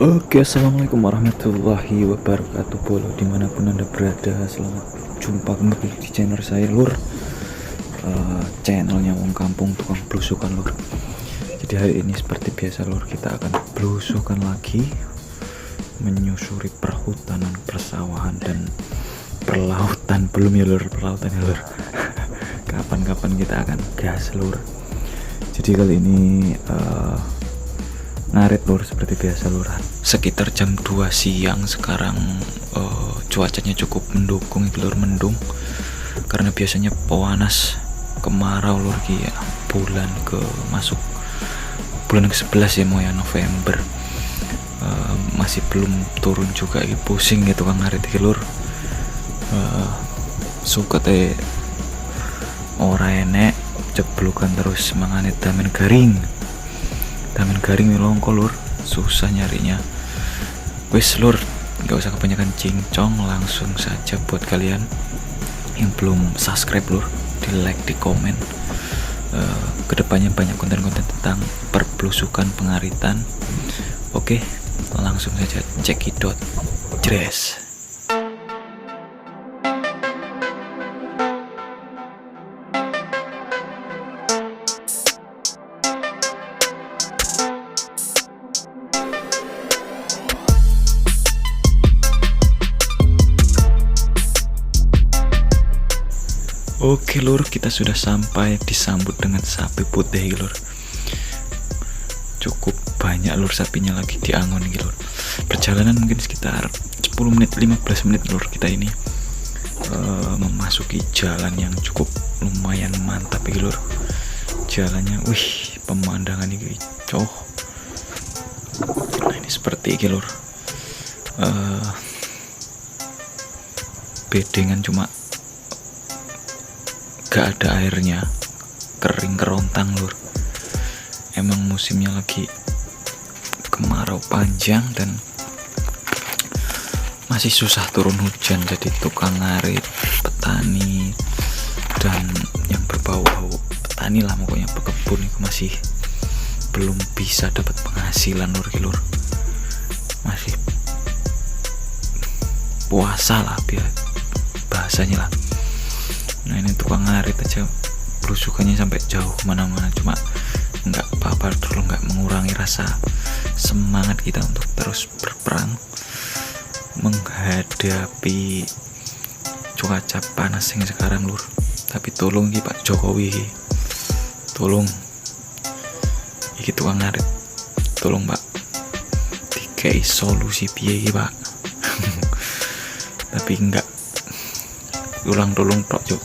Oke, assalamualaikum warahmatullahi wabarakatuh. Bolo dimanapun anda berada, selamat jumpa kembali di channel saya, lur. Channelnya Wong Kampung Tukang Blusukan, lur. Jadi hari ini seperti biasa, lur, kita akan blusukan lagi, menyusuri perhutanan, persawahan, dan perlautan. Belum ya, lur, perlautan ya, lur. Kapan-kapan kita akan gas, lur. Jadi kali ini ngarit, lur, seperti biasa, lur. Sekitar jam 2 siang sekarang. Cuacanya cukup mendukung, lur, mendung karena biasanya panas kemarau, lur, ya. Bulan ke masuk bulan ke-11 ya, mau ya, November. Masih belum turun juga, pusing gitu kan ngarit iki, lur. Suka teh ora enek jeblukan terus mangane damen garing longko, lur, susah nyarinya. Wes, lur, gak usah kebanyakan cincong, langsung saja buat kalian yang belum subscribe, lur, di like, di komen. Kedepannya banyak konten-konten tentang perblusukan, pengaritan. Oke, langsung saja cekidot, jres. Oke, lur, kita sudah sampai, disambut dengan sapi putih, lur. Cukup banyak, lur, sapinya lagi diangon, lur. Perjalanan mungkin sekitar 10 menit 15 menit, lur, kita ini memasuki jalan yang cukup lumayan mantap, lur. Jalannya, wih, pemandangan ini coh. Nah, ini seperti ini, lur. Bedengan cuma gak ada airnya, kering kerontang, lur. Emang musimnya lagi kemarau panjang dan masih susah turun hujan, jadi tukang ngarit, petani, dan yang berbau-bau petani lah, pokoknya pekebun itu masih belum bisa dapat penghasilan, lur. Masih puasa lah, biar bahasanya lah. Nah, ini tukang ngarit aja belusukannya sampai jauh kemana-mana, cuma nggak apa-apa dulu, nggak mengurangi rasa semangat kita untuk terus berperang menghadapi cuaca panas yang sekarang, lur. Tapi tolong Pak Jokowi, tolong iki tukang ngarit, tolong Pak, dikai solusi piye Pak. Tapi enggak, ulang tolong tok, Cuk.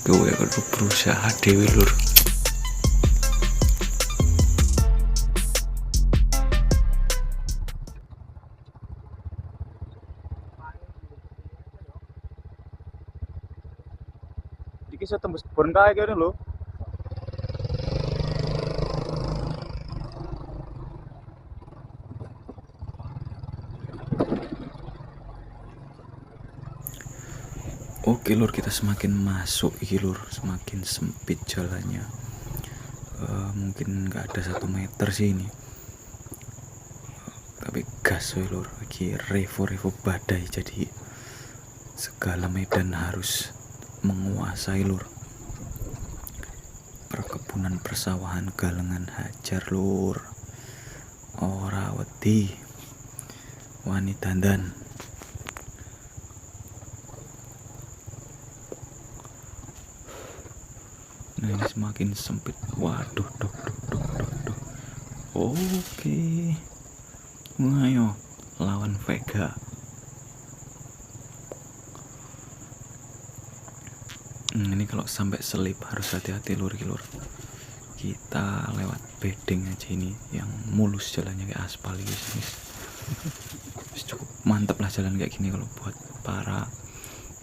Gue kudu berusaha dewe, lur. Iki iso tembus kebon kae kene lho. Oke, lur, kita semakin masuk iki, lur, semakin sempit jalannya. Mungkin nggak ada 1 meter sih ini. Tapi gas, lur, lagi revo badai, jadi segala medan harus menguasai, lur. Perkebunan, persawahan, galengan hajar, lur. Ora wedi wani dandan. Nah, ini semakin sempit. Waduh, dok. Oke, ayo lawan Vega. Ini kalau sampai selip harus hati-hati, lur. Kita lewat bedeng aja ini yang mulus jalannya kayak aspal ini. Cukup mantap lah jalan kayak gini kalau buat para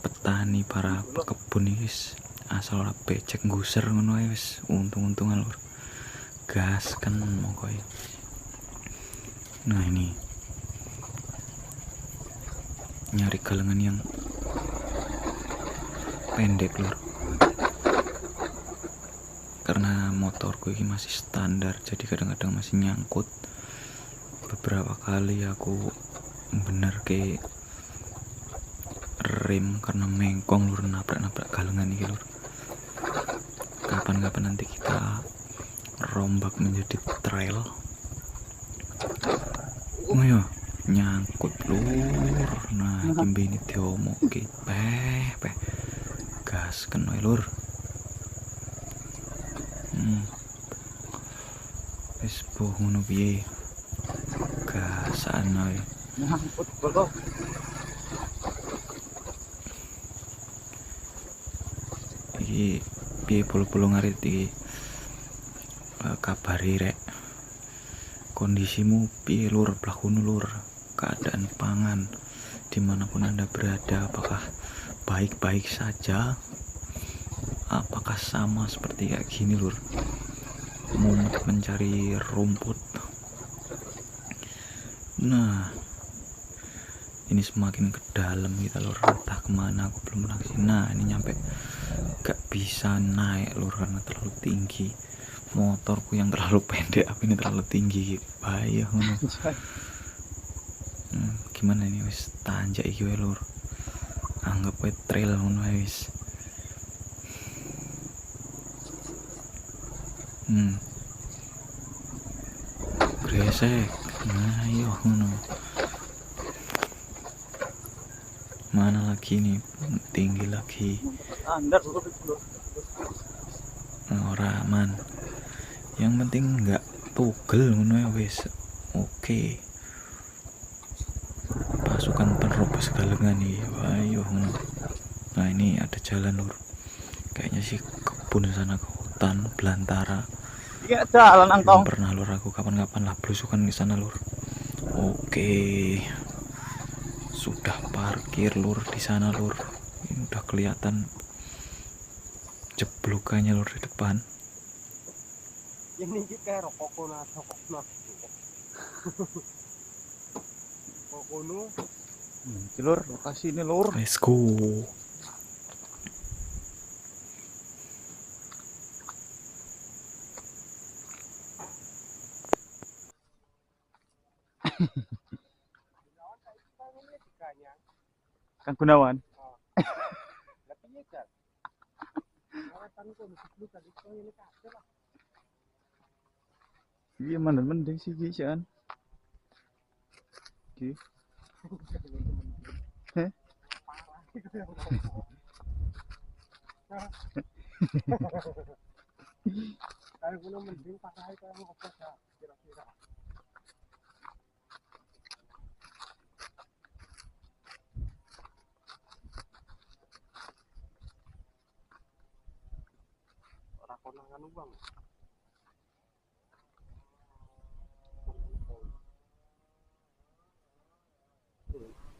petani, para pekebun ini. Asal ora becek ngguser ngono ae wis untung-untungan, lur. Gas kan mongko. Nah, ini nyari galengan yang pendek, lur. Karena motorku ini masih standar, jadi kadang-kadang masih nyangkut. beberapa kali aku bener ke rem karena mengkong lur, nabrak galengan ini lur. Kapan-kapan nanti kita rombak menjadi trail. Oh ya, nyangkut lur. Nah, kimbe ini diomoke peh gas kena lur. Wis boh ngono piye? Gasan ae. Nyangkut bro. Iki piye polo-polo ngarit iki? Kabari rek. Kondisimu piye lur, plakunu lur? Keadaan pangan dimanapun Anda berada, apakah baik-baik saja? Apakah sama seperti kayak gini lur? Mumet mencari rumput. Nah, ini semakin ke dalam kita lur, entah kemana aku belum pernah kesini. Nah, ini nyampe gak bisa naik lur karena terlalu tinggi. Motorku yang terlalu pendek, apa ini terlalu tinggi, bahaya ngono. Gimana ini wis tanjak iki wae lur, anggap wae trail ngono wis. Gresek, nah iya ngono. Mana lagi nih, tinggi lagi. Standar lur. Ora aman. Yang penting nggak tugel ngono ya wis. Oke. Pasukan penerobos galengan nih. Ayo ngono. Nah, ini ada jalan lur. Kayaknya sih kebun sana ke hutan belantara. Iya jalan angkong. Belum pernah lur aku kapan-kapan lah belusukan ke sana lur. Oke. Sudah parkir lur di sana lur. Ini udah kelihatan jeblokannya lur di depan. Ini kayak rokok kono. Iki lur, lokasi ini lur. Let's go. Kang Gunawan. Iya mana mending sih kan. Iki. Heh. Kalau gunung mending pakai kayak ngopo ya kira-kira. Ora konangan uang.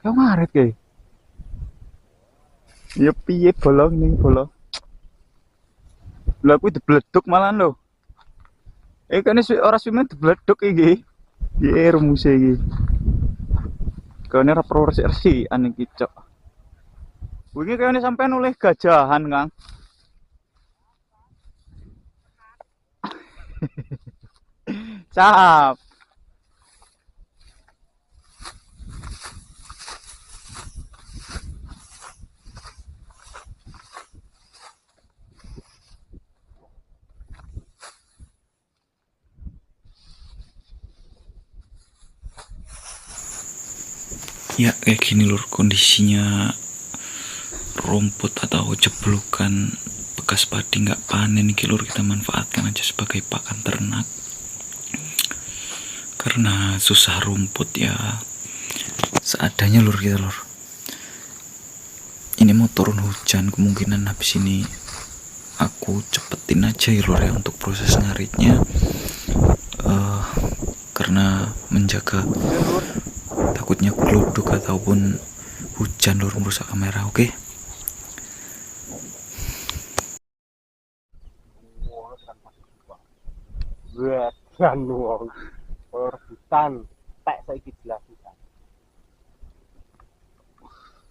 Kau ngaret kayak. Ya piye bolong ning bolong. Lah kuwi dibleduk malan lho. Kene ora sumen dibleduk iki. Piye rumuse iki? Kene ora perlu resik-resikan iki cok. Wingi kene sampean oleh gajahan, Kang. Cap. Ya kayak gini lur kondisinya, rumput atau jeblokan bekas padi nggak panen iki lur, kita manfaatkan aja sebagai pakan ternak karena susah rumput ya seadanya lur kita lur. Ini mau turun hujan, kemungkinan habis ini aku cepetin aja ya lur ya untuk proses ngaritnya, karena menjaga takutnya geluduk ataupun hujan lur merusak kamera. Oke. Buat kan wong. Rebutan tek saiki jelas hutan.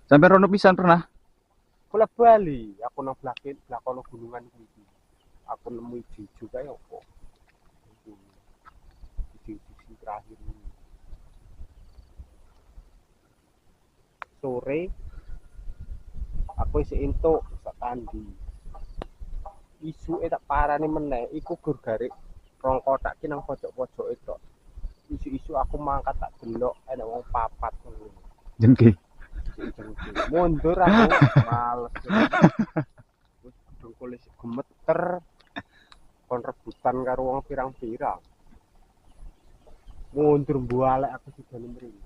Sampai rono pisan pernah? Bola Bali, aku nang blakono gunungan kuwi. Aku nemu ijo kae opo. Ijo sing terakhir ini. sore aku isi entuk sak tandi. Isuke tak parani meneh iku gur garik rong kotak ki nang pojok-pojok itu. Isu-isu aku mangkat tak delok enek wong papat ngono. Jengki. Mundur aku males. Wis dengkul isih gemeter. Kon rebutan karo wong pirang-pirang. Mundur mbualek aku sugane mrene.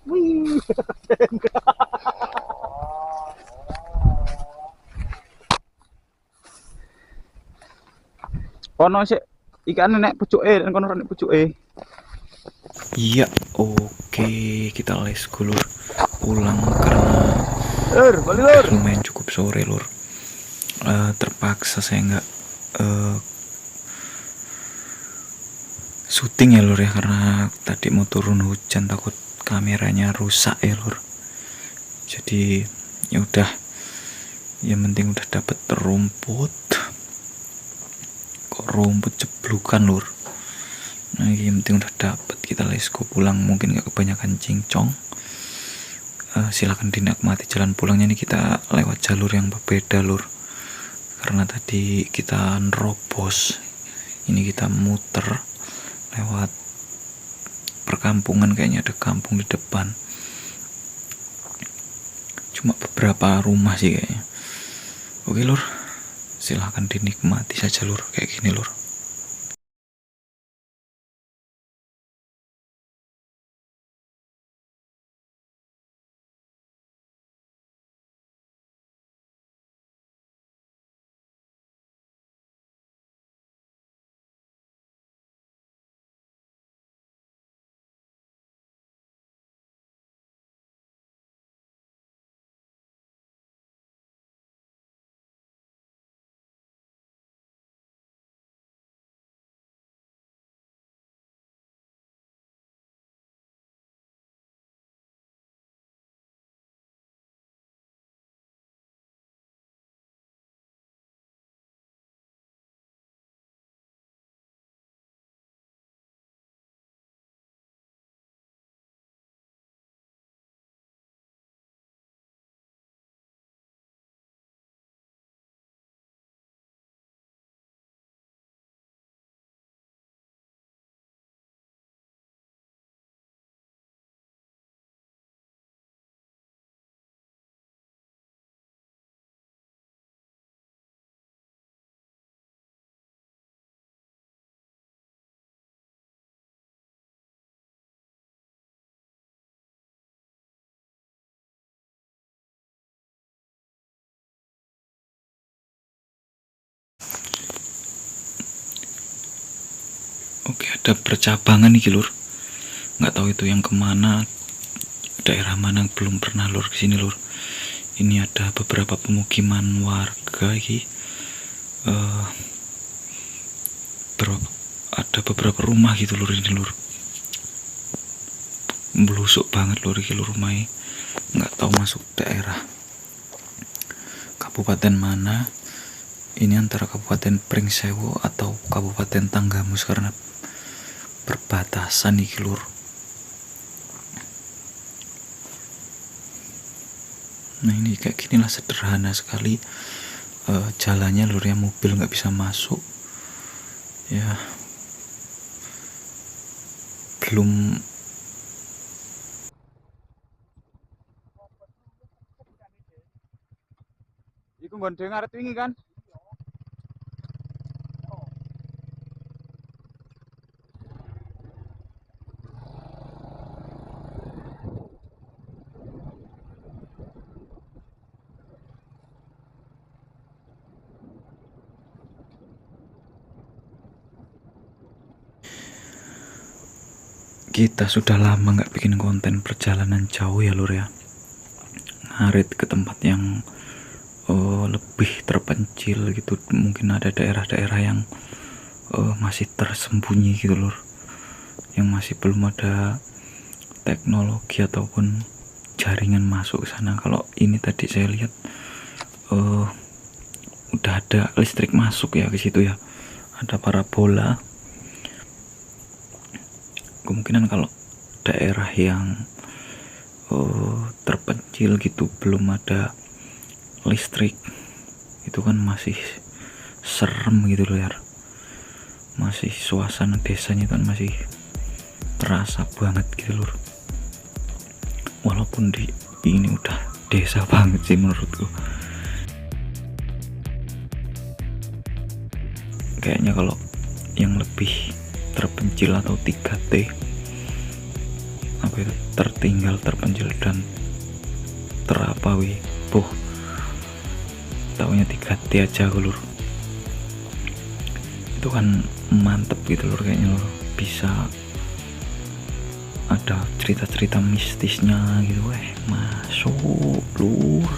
Wih. Kono sik ikan nek pucuke dan kono nek pucuke. Iya, oke, kita les go lur. Pulang karena Balik lur. lumayan cukup sore lur. Terpaksa saya nggak syuting ya lur ya, karena tadi mau turun hujan takut kameranya rusak ya lur. Jadi ya udah, yang penting udah dapet rumput. Kok rumput jeblukan lur. Nah yang penting udah dapet, kita let's go pulang. Mungkin gak kebanyakan cincong. Silakan dinikmati jalan pulangnya. Nih kita lewat jalur yang berbeda lur, karena tadi kita nerobos, ini kita muter lewat perkampungan. Kayaknya ada kampung di depan, cuma beberapa rumah sih kayaknya. Oke lur, silahkan dinikmati saja lur, kayak gini lur. Oke, ada percabangan nih lur. Nggak tahu itu yang kemana, daerah mana, belum pernah lur kesini lur. Ini ada beberapa pemukiman warga ini. Ada beberapa rumah gitu lur ini lur. Belusuk banget lur ini lur rumahnya. Nggak tahu masuk daerah kabupaten mana. Ini antara Kabupaten Pringsewu atau Kabupaten Tanggamus karena perbatasan nih lur. Nah ini kayak gini lah, sederhana sekali jalannya lur ya, mobil nggak bisa masuk ya. Belum Iku nggon ngaret wingi kan. kita sudah lama nggak bikin konten perjalanan jauh ya lur ya. Ngarit ke tempat yang lebih terpencil gitu. Mungkin ada daerah-daerah yang masih tersembunyi gitu lur, yang masih belum ada teknologi ataupun jaringan masuk ke sana. Kalau ini tadi saya lihat udah ada listrik masuk ya ke situ ya, ada parabola. Kemungkinan kalau daerah yang terpencil gitu, belum ada listrik, itu kan masih serem gitu loh ya, masih suasana desanya kan masih terasa banget gitu loh, walaupun di ini udah desa banget sih menurutku. Kayaknya kalau yang lebih terpencil atau 3T, apa itu, tertinggal, terpencil, dan terapawi, taunya 3T aja lur. Itu kan mantep gitu lur, kayaknya lur, bisa ada cerita-cerita mistisnya gitu, masuk lur.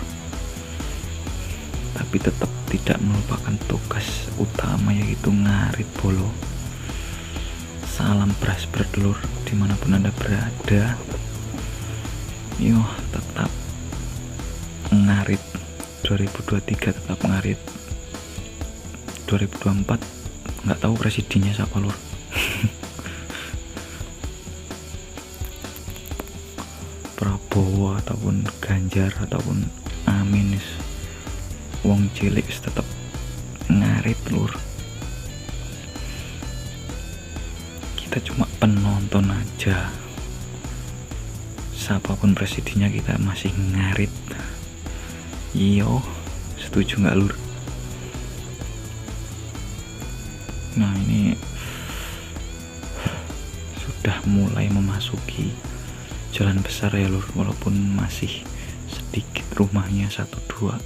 Tapi tetap tidak melupakan tugas utama, yaitu ngarit bolo. Salam beras berdulur dimanapun anda berada, yo tetap ngarit 2023, tetap ngarit 2024. Nggak tahu presidennya siapa lur. Prabowo ataupun Ganjar ataupun Amin, wong cilik tetap ngarit lur. Kita cuma penonton aja, siapapun presidennya kita masih ngarit. Iyo, setuju nggak lur? Nah, ini sudah mulai memasuki jalan besar ya lur, walaupun masih sedikit rumahnya 1-2.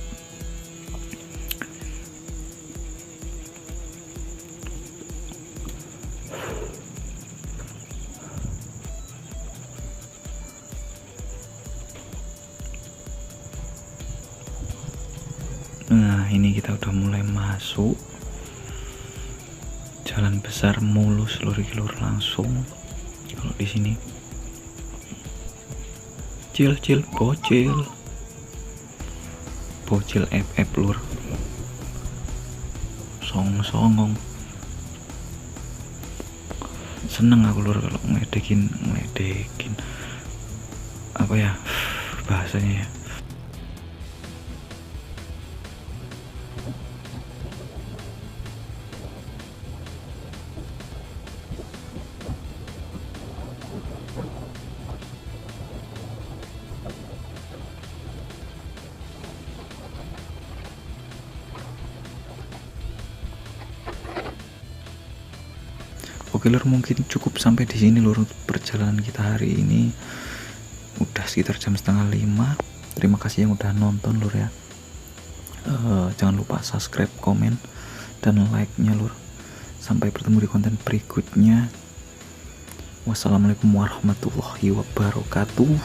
Nah, ini kita udah mulai masuk jalan besar, mulus lur langsung. Kalau di sini cil bocil FF lur, songong. Seneng aku lur kalau ngeledekin apa ya bahasanya ya. Oke lur, mungkin cukup sampai di sini lur perjalanan kita hari ini. Udah sekitar jam 4:30. Terima kasih yang udah nonton lur ya. Jangan lupa subscribe, komen, dan like-nya lur. Sampai bertemu di konten berikutnya. Wassalamualaikum warahmatullahi wabarakatuh.